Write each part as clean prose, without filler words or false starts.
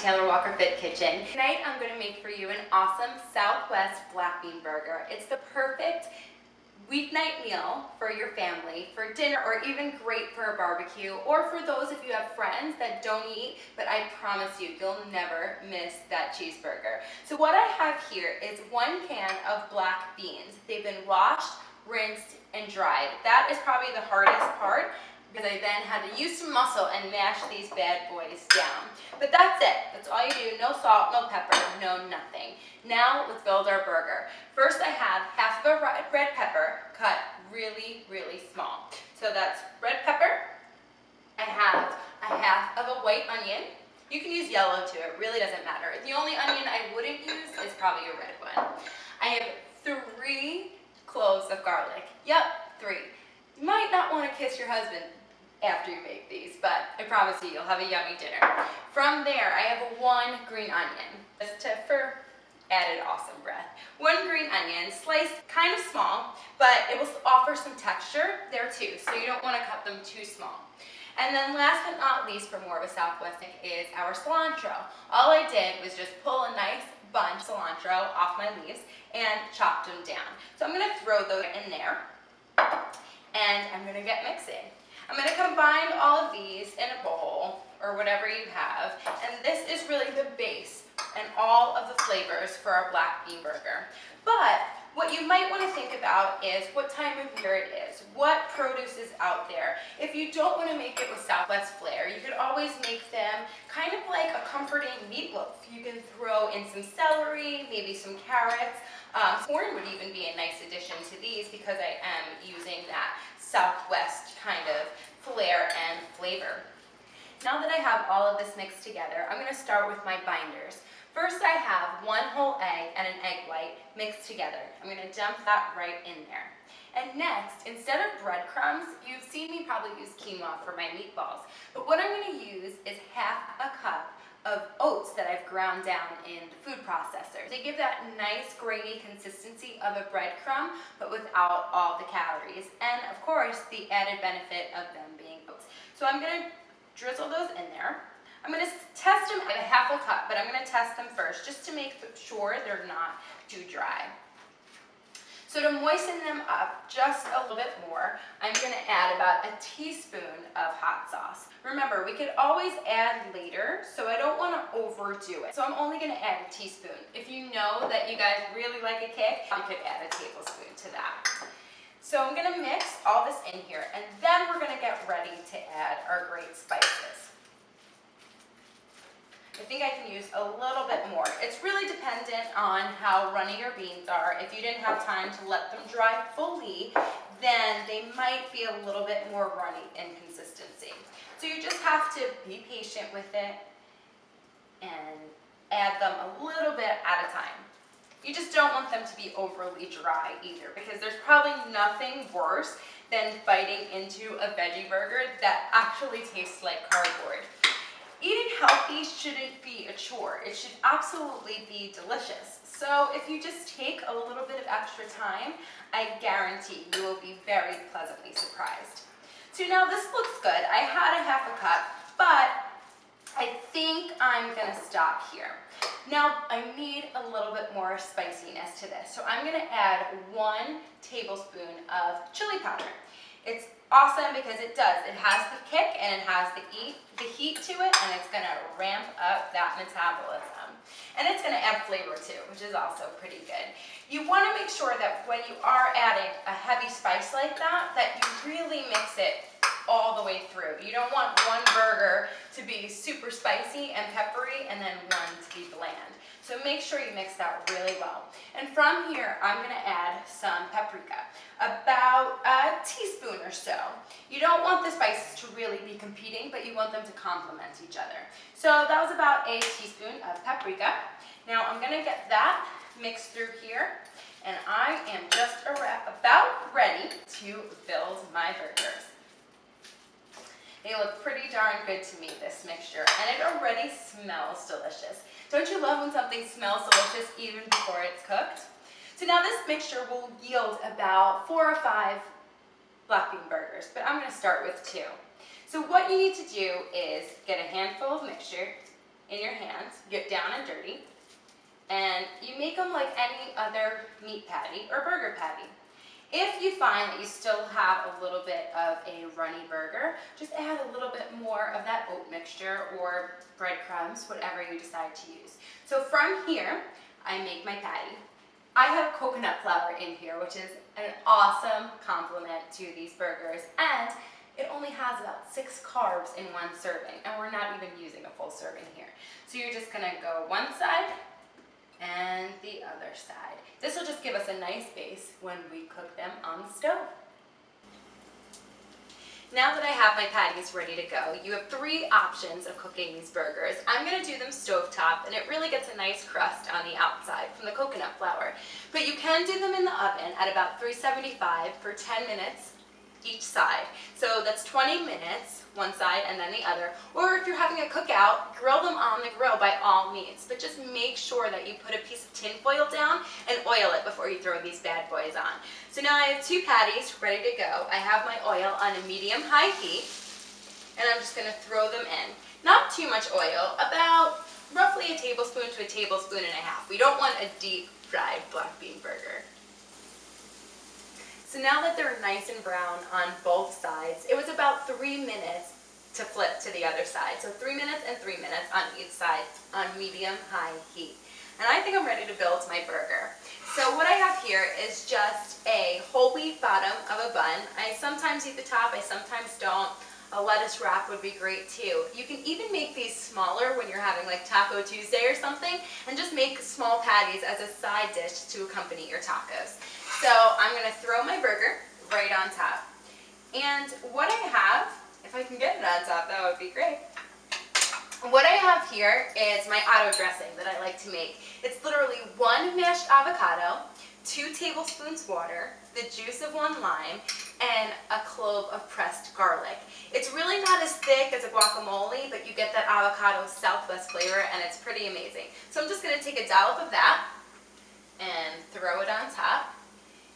Taylor Walker Fit Kitchen. Tonight I'm going to make for you an awesome Southwest black bean burger. It's the perfect weeknight meal for your family, for dinner, or even great for a barbecue, or for those if you have friends that don't eat, but I promise you, you'll never miss that cheeseburger. So what I have here is 1 can of black beans. They've been washed, rinsed, and dried. That is probably the hardest part, because I then had to use some muscle and mash these bad boys down. But that's it. That's all you do. No salt, no pepper, no nothing. Now let's build our burger. First I have half of a red pepper cut really, really small. So that's red pepper. I have a half of a white onion. You can use yellow too, it really doesn't matter. The only onion I wouldn't use is probably a red one. I have 3 cloves of garlic. Yep, 3. You might not want to kiss your husband after you make these, but I promise you, you'll have a yummy dinner. From there, I have 1 green onion, just for added awesome breath. 1 green onion, sliced kind of small, but it will offer some texture there too, so you don't want to cut them too small. And then last but not least, for more of a Southwest thing, is our cilantro. All I did was just pull a nice bunch of cilantro off my leaves and chopped them down. So I'm going to throw those in there, and I'm going to get mixing. I'm going to combine all of these in a bowl, or whatever you have, and this is really the base and all of the flavors for our black bean burger. But what you might want to think about is what time of year it is, what produce is out there. If you don't want to make it with Southwest flair, you could always make them kind of like a comforting meatloaf. You can throw in some celery, maybe some carrots. Corn would even be a nice addition to these because I am using that Southwest kind of flair and flavor. Now that I have all of this mixed together, I'm going to start with my binders. First I have 1 whole egg and an egg white mixed together. I'm going to dump that right in there. And next, instead of breadcrumbs, you've seen me probably use quinoa for my meatballs. But what I'm going to use is half a cup of oats that I've ground down in the food processor. They give that nice grainy consistency of a breadcrumb, but without all the calories. And of course, the added benefit of them being oats. So I'm going to drizzle those in there. I'm going to test them at a half a cup, but I'm going to test them first just to make sure they're not too dry. So to moisten them up just a little bit more, I'm going to add about a teaspoon of hot sauce. Remember, we could always add later, so I don't want to overdo it. So I'm only going to add a teaspoon. If you know that you guys really like a kick, you could add a tablespoon to that. So I'm going to mix all this in here, and then we're going to get ready to add our great spices. I think I can use a little bit more. It's really dependent on how runny your beans are. If you didn't have time to let them dry fully, then they might be a little bit more runny in consistency. So you just have to be patient with it and add them a little bit at a time. You just don't want them to be overly dry either, because there's probably nothing worse than biting into a veggie burger that actually tastes like cardboard. Eating healthy shouldn't be a chore. It should absolutely be delicious. So if you just take a little bit of extra time, I guarantee you will be very pleasantly surprised. So now this looks good. I had a half a cup, but I think I'm going to stop here. Now I need a little bit more spiciness to this. So I'm going to add 1 tablespoon of chili powder. It's awesome because it does. It has the kick and it has the heat to it, and it's going to ramp up that metabolism. And it's going to add flavor too, which is also pretty good. You want to make sure that when you are adding a heavy spice like that, that you really mix it all the way through. You don't want one burger to be super spicy and peppery and then one to be bland. So make sure you mix that really well. And from here, I'm going to add some paprika, about a teaspoon or so. You don't want the spices to really be competing, but you want them to complement each other. So that was about a teaspoon of paprika. Now I'm going to get that mixed through here, and I am just about ready to build my burgers. They look pretty darn good to me, this mixture, and it already smells delicious. Don't you love when something smells delicious even before it's cooked? So now this mixture will yield about 4 or 5 black bean burgers, but I'm going to start with 2. So what you need to do is get a handful of mixture, in your hands, get down and dirty, and you make them like any other meat patty or burger patty. If you find that you still have a little bit of a runny burger, just add a little bit more of that oat mixture or breadcrumbs, whatever you decide to use. So from here, I make my patty. I have coconut flour in here, which is an awesome complement to these burgers, and it only has about 6 carbs in one serving, and we're not even using a full serving here. So you're just gonna go one side and the other side. This will just give us a nice base when we cook them on the stove. Now that I have my patties ready to go, you have 3 options of cooking these burgers. I'm going to do them stovetop, and it really gets a nice crust on the outside from the coconut flour. But you can do them in the oven at about 375 for 10 minutes each side. So that's 20 minutes, one side and then the other. Or if you're having a cookout, grill them on the grill by all means. But just make sure that you put a piece of tin foil down and oil it before you throw these bad boys on. So now I have 2 patties ready to go. I have my oil on a medium-high heat, and I'm just going to throw them in. Not too much oil, about roughly a tablespoon to a tablespoon and a half. We don't want a deep fried black bean burger. So now that they're nice and brown on both sides, it was about 3 minutes to flip to the other side. So 3 minutes and 3 minutes on each side on medium-high heat. And I think I'm ready to build my burger. So what I have here is just a whole wheat bottom of a bun. I sometimes eat the top, I sometimes don't. A lettuce wrap would be great too. You can even make these smaller when you're having like Taco Tuesday or something, and just make small patties as a side dish to accompany your tacos. So I'm going to throw my burger right on top. And what I have, if I can get it on top, that would be great. What I have here is my auto dressing that I like to make. It's literally 1 mashed avocado, 2 tablespoons water, the juice of 1 lime, and a clove of pressed garlic. It's really not as thick as a guacamole, but you get that avocado Southwest flavor, and it's pretty amazing. So I'm just going to take a dollop of that and throw it on top.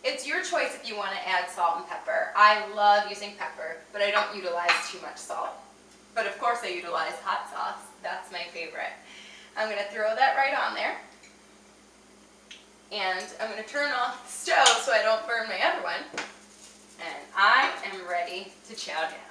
It's your choice if you want to add salt and pepper. I love using pepper, but I don't utilize too much salt. But of course I utilize hot sauce. That's my favorite. I'm going to throw that right on there. And I'm going to turn off the stove so I don't burn my other one. And I am ready to chow down.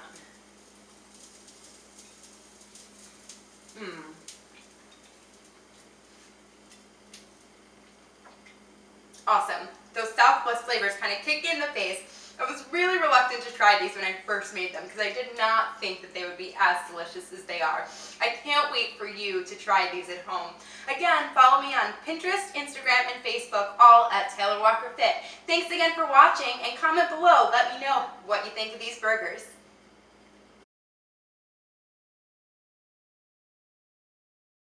Awesome. Those Southwest flavors kind of kick in the face. I was really reluctant to try these when I first made them because I did not think that they would be as delicious as they are. I can't wait for you to try these at home. Again, follow me on Pinterest, Instagram, and Facebook, all at Taylor Walker Fit. Thanks again for watching, and comment below. Let me know what you think of these burgers.